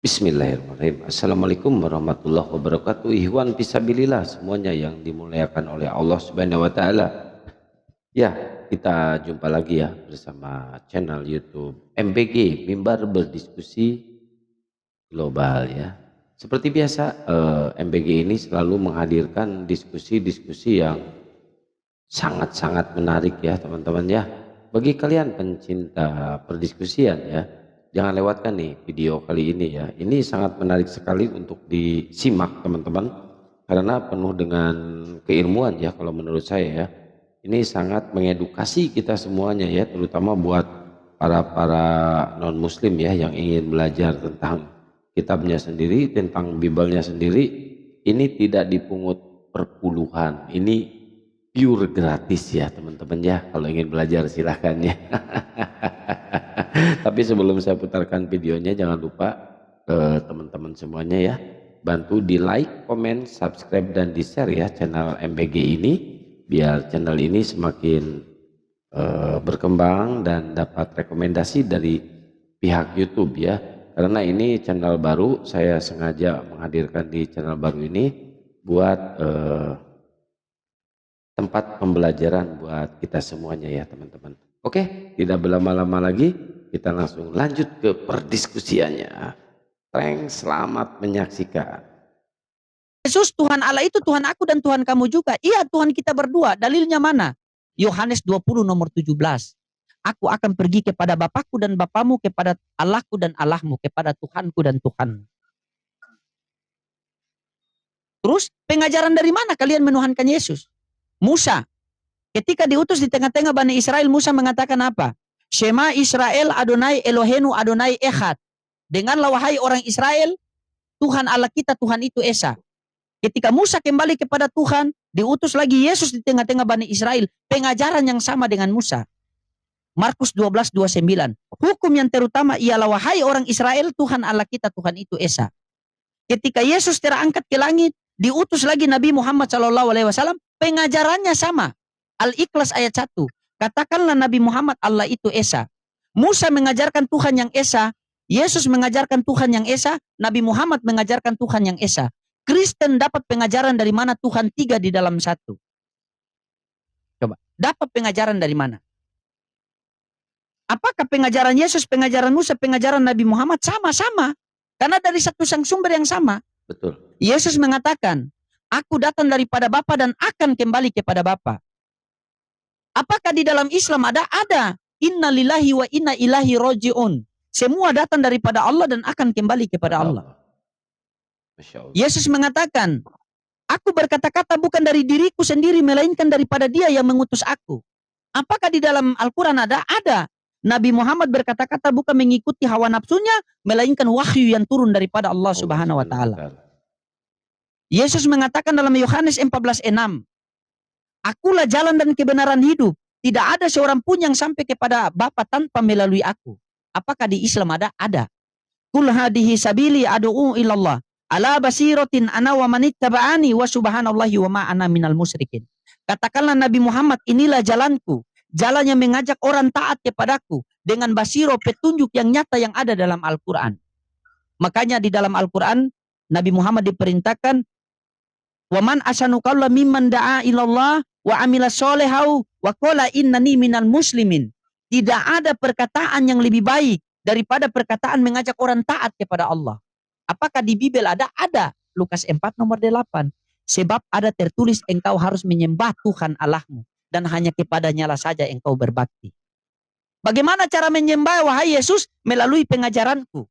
Bismillahirrahmanirrahim. Assalamualaikum warahmatullahi wabarakatuh. Ihwan fisabilillah semuanya yang dimuliakan oleh Allah Subhanahu wa taala. Ya, kita jumpa lagi ya bersama channel YouTube MBG Mimbar Berdiskusi Global ya. Seperti biasa MBG ini selalu menghadirkan diskusi-diskusi yang sangat-sangat menarik ya teman-teman ya. Bagi kalian pencinta perdiskusian ya, jangan lewatkan nih video kali ini ya. Ini sangat menarik sekali untuk disimak teman-teman, karena penuh dengan keilmuan ya kalau menurut saya ya. Ini sangat mengedukasi kita semuanya ya, terutama buat para non muslim ya yang ingin belajar tentang kitabnya sendiri, tentang Bibalnya sendiri. Ini tidak dipungut perpuluhan, ini pure gratis ya teman-teman ya. Kalau ingin belajar silahkan ya. Tapi sebelum saya putarkan videonya, jangan lupa teman-teman semuanya ya, bantu di like, komen, subscribe dan di share ya channel MBG ini, biar channel ini semakin berkembang dan dapat rekomendasi dari pihak YouTube ya. Karena ini channel baru, saya sengaja menghadirkan di channel baru ini buat tempat pembelajaran buat kita semuanya ya teman-teman. Oke, tidak berlama-lama lagi, kita langsung lanjut ke perdiskusiannya. Selamat menyaksikan. Yesus Tuhan Allah itu Tuhan aku dan Tuhan kamu juga. Iya, Tuhan kita berdua. Dalilnya mana? Yohanes 20 nomor 17. Aku akan pergi kepada Bapakku dan Bapamu, kepada Allahku dan Allahmu, kepada Tuhanku dan Tuhanmu. Terus pengajaran dari mana kalian menuhankan Yesus? Musa, ketika diutus di tengah-tengah Bani Israel, Musa mengatakan apa? Shema Israel Adonai Elohenu Adonai Echad. Denganlah wahai orang Israel, Tuhan Allah kita, Tuhan itu Esa. Ketika Musa kembali kepada Tuhan, diutus lagi Yesus di tengah-tengah Bani Israel. Pengajaran yang sama dengan Musa. Markus 12:29. Hukum yang terutama ialah wahai orang Israel, Tuhan Allah kita, Tuhan itu Esa. Ketika Yesus terangkat ke langit, diutus lagi Nabi Muhammad SAW. Pengajarannya sama. Al-Ikhlas ayat 1. Katakanlah Nabi Muhammad Allah itu Esa. Musa mengajarkan Tuhan yang Esa, Yesus mengajarkan Tuhan yang Esa, Nabi Muhammad mengajarkan Tuhan yang Esa. Kristen dapat pengajaran dari mana Tuhan tiga di dalam satu? Coba, dapat pengajaran dari mana? Apakah pengajaran Yesus, pengajaran Musa, pengajaran Nabi Muhammad sama-sama? Karena dari satu sang sumber yang sama. Betul. Yesus mengatakan, aku datang daripada Bapa dan akan kembali kepada Bapa. Apakah di dalam Islam ada? Ada. Inna lillahi wa inna ilahi roji'un. Semua datang daripada Allah dan akan kembali kepada Allah. Yesus mengatakan, aku berkata-kata bukan dari diriku sendiri, melainkan daripada Dia yang mengutus aku. Apakah di dalam Al-Quran ada? Ada. Nabi Muhammad berkata-kata bukan mengikuti hawa nafsunya, melainkan wahyu yang turun daripada Allah Subhanahu wa Ta'ala. Yesus mengatakan dalam Yohanes 14:6, akulah jalan dan kebenaran hidup. Tidak ada seorang pun yang sampai kepada Bapa tanpa melalui aku. Apakah di Islam ada? Ada. Kul hadihi sabili adu'u ilallah. Ala basiratin ana wa manittaba'ani wa subhanallahi wa ma ana minal musyrikin. Katakanlah Nabi Muhammad, inilah jalanku. Jalan yang mengajak orang taat kepadaku. Dengan basiro, petunjuk yang nyata yang ada dalam Al-Quran. Makanya di dalam Al-Quran, Nabi Muhammad diperintahkan, waman asanu qawla mimman da'a ilallah wa amila solehau wa qala innani minal muslimin. Tidak ada perkataan yang lebih baik daripada perkataan mengajak orang taat kepada Allah. Apakah di Bible ada? Ada. Lukas 4 nomor 8. Sebab ada tertulis engkau harus menyembah Tuhan Allahmu dan hanya kepadanya lah saja engkau berbakti. Bagaimana cara menyembah wahai Yesus? Melalui pengajaranku.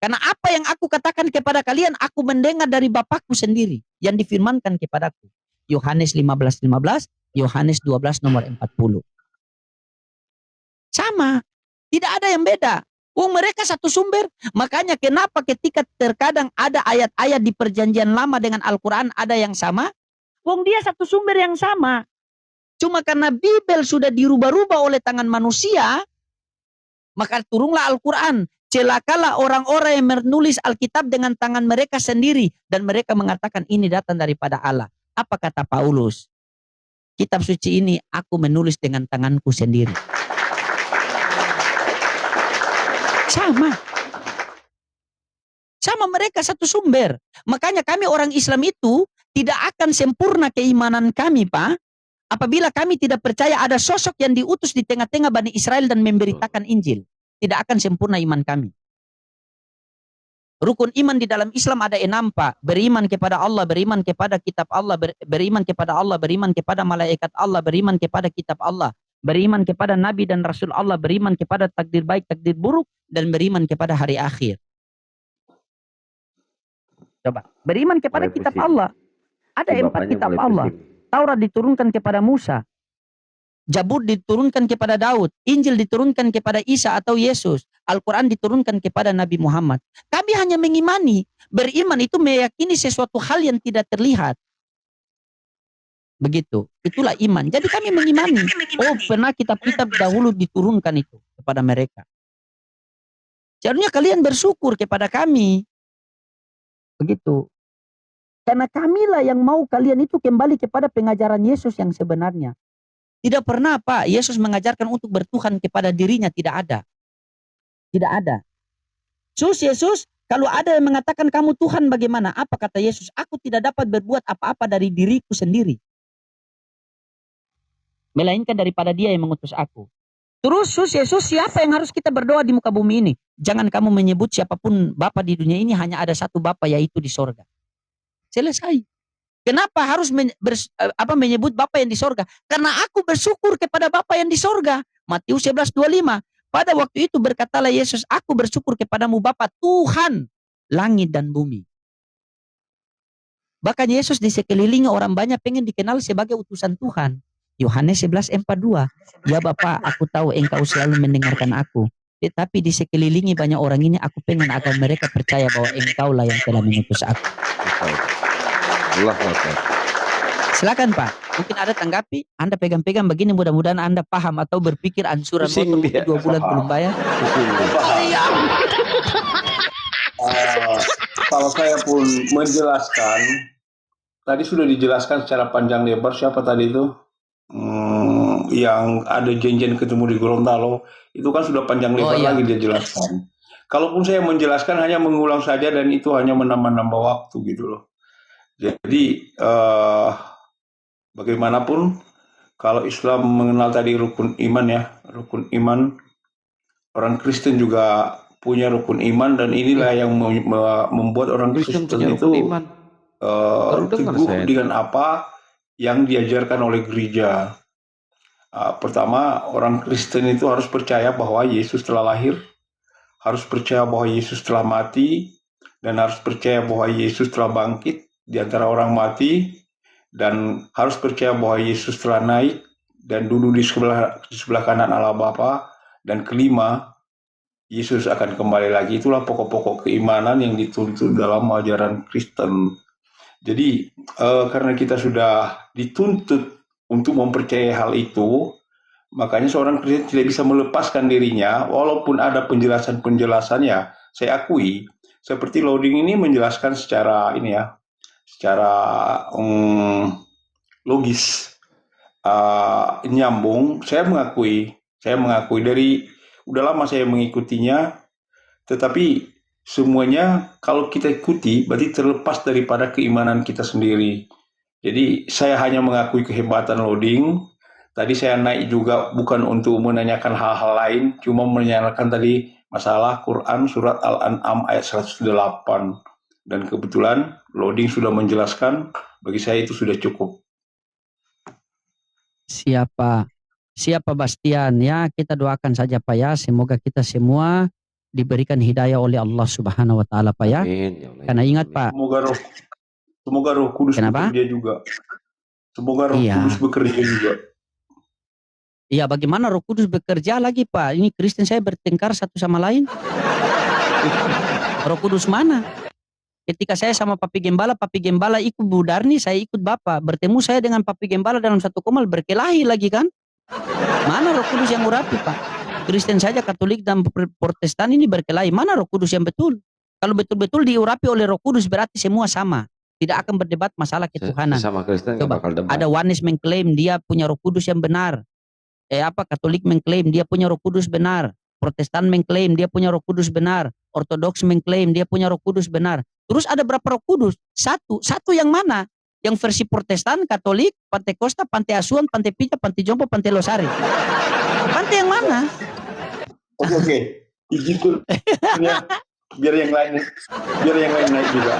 Karena apa yang aku katakan kepada kalian, aku mendengar dari Bapakku sendiri yang difirmankan kepadaku. Yohanes 15:15, Yohanes 12 nomor 40. Sama, tidak ada yang beda. Mereka satu sumber. Makanya kenapa ketika terkadang ada ayat-ayat di perjanjian lama dengan Al-Quran ada yang sama, dia satu sumber yang sama. Cuma karena Bible sudah dirubah-rubah oleh tangan manusia, maka turunlah Al-Quran. Celakalah orang-orang yang menulis Alkitab dengan tangan mereka sendiri. Dan mereka mengatakan ini datang daripada Allah. Apa kata Paulus? Kitab suci ini aku menulis dengan tanganku sendiri. Sama. Sama mereka satu sumber. Makanya kami orang Islam itu tidak akan sempurna keimanan kami, Pak, apabila kami tidak percaya ada sosok yang diutus di tengah-tengah Bani Israel dan memberitakan Injil. Tidak akan sempurna iman kami. Rukun iman di dalam Islam ada 6, Pak. Beriman kepada Allah, beriman kepada kitab Allah, beriman kepada Allah, beriman kepada malaikat Allah, beriman kepada kitab Allah, beriman kepada Nabi dan Rasul Allah, beriman kepada takdir baik, takdir buruk, dan beriman kepada hari akhir. Coba, beriman kepada Mulai kitab pusing. Allah. Ada Si 4 bapaknya kitab mulai Allah. pusing. Taurat diturunkan kepada Musa. Zabur diturunkan kepada Daud. Injil diturunkan kepada Isa atau Yesus. Al-Quran diturunkan kepada Nabi Muhammad. Kami hanya mengimani. Beriman itu meyakini sesuatu hal yang tidak terlihat. Begitu. Itulah iman. Jadi kami mengimani. Oh, pernah kitab-kitab dahulu diturunkan itu kepada mereka. Seharusnya kalian bersyukur kepada kami. Begitu. Karena kamilah yang mau kalian itu kembali kepada pengajaran Yesus yang sebenarnya. Tidak pernah, Pak, Yesus mengajarkan untuk bertuhan kepada dirinya. Tidak ada. Tidak ada. Yesus, kalau ada yang mengatakan kamu Tuhan bagaimana? Apa kata Yesus? Aku tidak dapat berbuat apa-apa dari diriku sendiri. Melainkan daripada Dia yang mengutus aku. Terus Yesus, siapa yang harus kita berdoa di muka bumi ini? Jangan kamu menyebut siapapun Bapa di dunia ini, hanya ada satu Bapa, yaitu di sorga. Selesai. Kenapa harus menyebut Bapa yang di sorga? Karena aku bersyukur kepada Bapa yang di sorga. Matius 11:25. Pada waktu itu berkatalah Yesus, aku bersyukur kepadamu Bapa, Tuhan langit dan bumi. Bahkan Yesus di sekeliling orang banyak pengen dikenal sebagai utusan Tuhan. Yohanes 11:42. Ya Bapa, aku tahu engkau selalu mendengarkan aku. Tetapi di sekelilingi banyak orang ini, aku pengen agar mereka percaya bahwa engkau lah yang telah mengutus aku. Allah Akbar. Silakan Pak, mungkin ada tanggapi. Anda pegang-pegang begini, mudah-mudahan Anda paham atau berpikir ansuran Pusing motor dia. 2 bulan belum bayar. Kalau saya pun menjelaskan, tadi sudah dijelaskan secara panjang lebar. Siapa tadi itu? Yang ada janjian ketemu di Gorontalo, itu kan sudah panjang lebar lagi dia jelaskan. Kalaupun saya menjelaskan hanya mengulang saja dan itu hanya menambah-nambah waktu gitu loh. Jadi bagaimanapun kalau Islam mengenal tadi rukun iman ya, rukun iman, orang Kristen juga punya rukun iman, dan inilah yang membuat orang Kristen itu teguh dengan apa yang diajarkan oleh gereja. Pertama, orang Kristen itu harus percaya bahwa Yesus telah lahir, harus percaya bahwa Yesus telah mati, dan harus percaya bahwa Yesus telah bangkit di antara orang mati, dan harus percaya bahwa Yesus telah naik dan duduk di sebelah kanan Allah Bapa, dan kelima, Yesus akan kembali lagi. Itulah pokok-pokok keimanan yang dituntut dalam ajaran Kristen. Jadi karena kita sudah dituntut untuk mempercayai hal itu, makanya seorang Kristen tidak bisa melepaskan dirinya, walaupun ada penjelasan-penjelasannya. Saya akui, seperti loading ini menjelaskan secara secara logis, nyambung. Saya mengakui dari udah lama saya mengikutinya, tetapi semuanya kalau kita ikuti berarti terlepas daripada keimanan kita sendiri. Jadi saya hanya mengakui kehebatan loading. Tadi saya naik juga bukan untuk menanyakan hal-hal lain, cuma menanyakan tadi masalah Quran surat Al-An'am ayat 108. Dan kebetulan loading sudah menjelaskan, bagi saya itu sudah cukup. Siapa Bastian ya, kita doakan saja Pak ya, semoga kita semua diberikan hidayah oleh Allah Subhanahu wa taala Pak ya. Karena ingat Pak, semoga Roh Kudus bekerja juga. Semoga Roh Kudus bekerja juga. Iya, bagaimana Roh Kudus bekerja lagi Pak? Ini Kristen saya bertengkar satu sama lain. Roh Kudus mana? Ketika saya sama Papi Gembala ikut Bu Darni, saya ikut Bapak. Bertemu saya dengan Papi Gembala dalam satu komal, berkelahi lagi kan? Mana Roh Kudus yang urapi Pak? Kristen saja, Katolik dan Protestan ini berkelahi. Mana Roh Kudus yang betul? Kalau betul-betul diurapi oleh Roh Kudus berarti semua sama. Tidak akan berdebat masalah ketuhanan. Sama Kristen coba, bakal debat. ada Oneness mengklaim dia punya Roh Kudus yang benar. Katolik mengklaim dia punya Roh Kudus benar. Protestan mengklaim dia punya Roh Kudus benar, Ortodoks mengklaim dia punya Roh Kudus benar. Terus ada berapa Roh Kudus? Satu yang mana? Yang versi Protestan, Katolik, Pantai Kosta, Pantai Asuhan, Pantai Pita, Pantai Jompo, Pantai Losari. Pantai yang mana? Oke. Izinkan biar yang lain naik juga.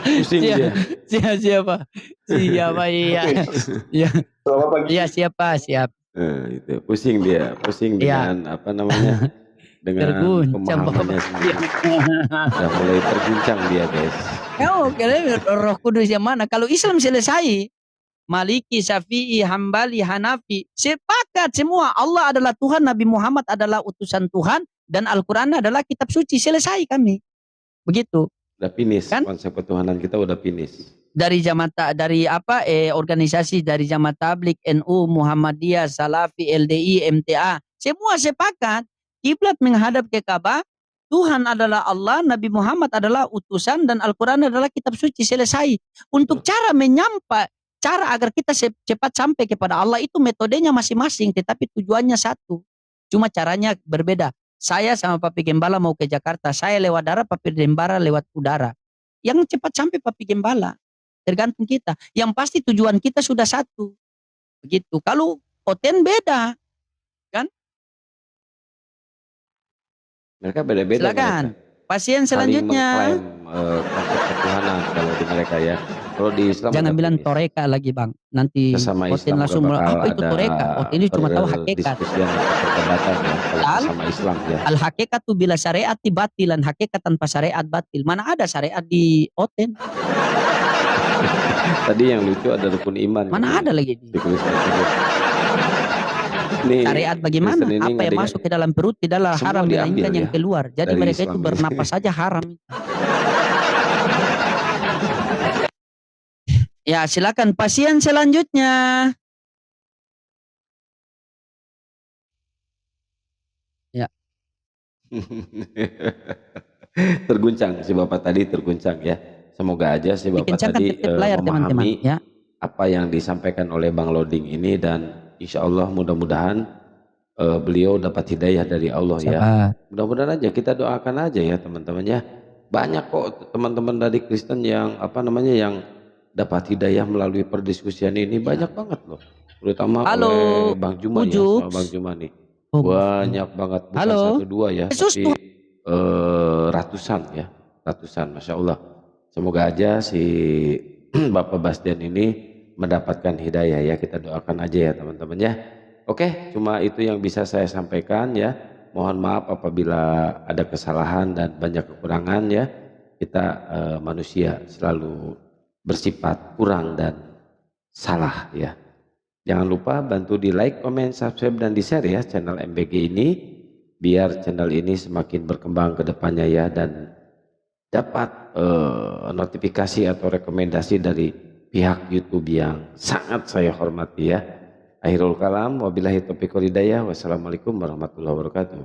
Pusing dia. Siapa? Iya. Iya. Selamat pagi. Iya, siap. Itu pusing dia, dengan apa namanya? Dengan Terguncang pemahamannya sendiri. Udah mulai terguncang dia, guys. Roh Kudus yang mana? Kalau Islam selesai, Maliki, Syafi'i, Hambali, Hanafi, sepakat semua Allah adalah Tuhan, Nabi Muhammad adalah utusan Tuhan, dan Al-Quran adalah kitab suci. Selesai kami. Begitu. Udah finish, kan? Konsep ketuhanan kita udah finish. Dari organisasi dari Jamaah Tabligh, NU, Muhammadiyah, Salafi, LDI, MTA, semua sepakat kiblat menghadap ke Ka'bah, Tuhan adalah Allah, Nabi Muhammad adalah utusan, dan Al-Quran adalah kitab suci. Selesai. Untuk cara agar kita cepat sampai kepada Allah itu metodenya masing-masing, tetapi tujuannya satu. Cuma caranya berbeda. Saya sama Papi Gembala mau ke Jakarta, saya lewat darat, Papi Gembala lewat udara. Yang cepat sampai Papi Gembala. Tergantung kita. Yang pasti tujuan kita sudah satu. Begitu. Kalau Oten beda. Kan? Mereka beda-beda. Silakan. Pasien selanjutnya. Konsep ketuhanan kalau di mereka ya. Kalau di Islam jangan bilang toreka lagi Bang. Nanti Oten langsung apa itu toreka? Oten ini cuma tahu hakikat. Sama Islam ya. Al hakikat tu bila syariat batilan, hakikat tanpa syariat batil. Mana ada syariat di Oten? Tadi yang lucu ada rukun iman. Mana ada lagi? Syariat bagaimana? Apa yang masuk ke dalam perut tidaklah haram, melainkan yang keluar. Jadi mereka itu bernapas saja haram. Ya, silakan pasien selanjutnya. Ya. Terguncang si Bapak tadi, terguncang ya. Semoga aja si Bapak tadi memahami ya. Apa yang disampaikan oleh Bang Loding ini, dan insya Allah mudah-mudahan beliau dapat hidayah dari Allah. Ya. Mudah-mudahan aja, kita doakan aja ya teman-teman ya. Banyak kok teman-teman dari Kristen yang yang dapat hidayah melalui perdiskusian ini, banyak banget loh. Terutama oleh Bang Juma ya, sama Bang Juma nih. Banyak banget, bukan satu dua ya, tapi ratusan ya, ratusan, Masya Allah. Semoga aja si Bapak Basdian ini mendapatkan hidayah ya, kita doakan aja ya teman-teman ya. Oke, cuma itu yang bisa saya sampaikan ya. Mohon maaf apabila ada kesalahan dan banyak kekurangan ya. Kita manusia selalu bersifat kurang dan salah ya. Jangan lupa bantu di like, comment, subscribe, dan di share ya channel MBG ini, biar channel ini semakin berkembang ke depannya ya, dan dapat notifikasi atau rekomendasi dari pihak YouTube yang sangat saya hormati ya. Akhirul kalam, wabillahi taufiq wal hidayah, wassalamualaikum warahmatullahi wabarakatuh.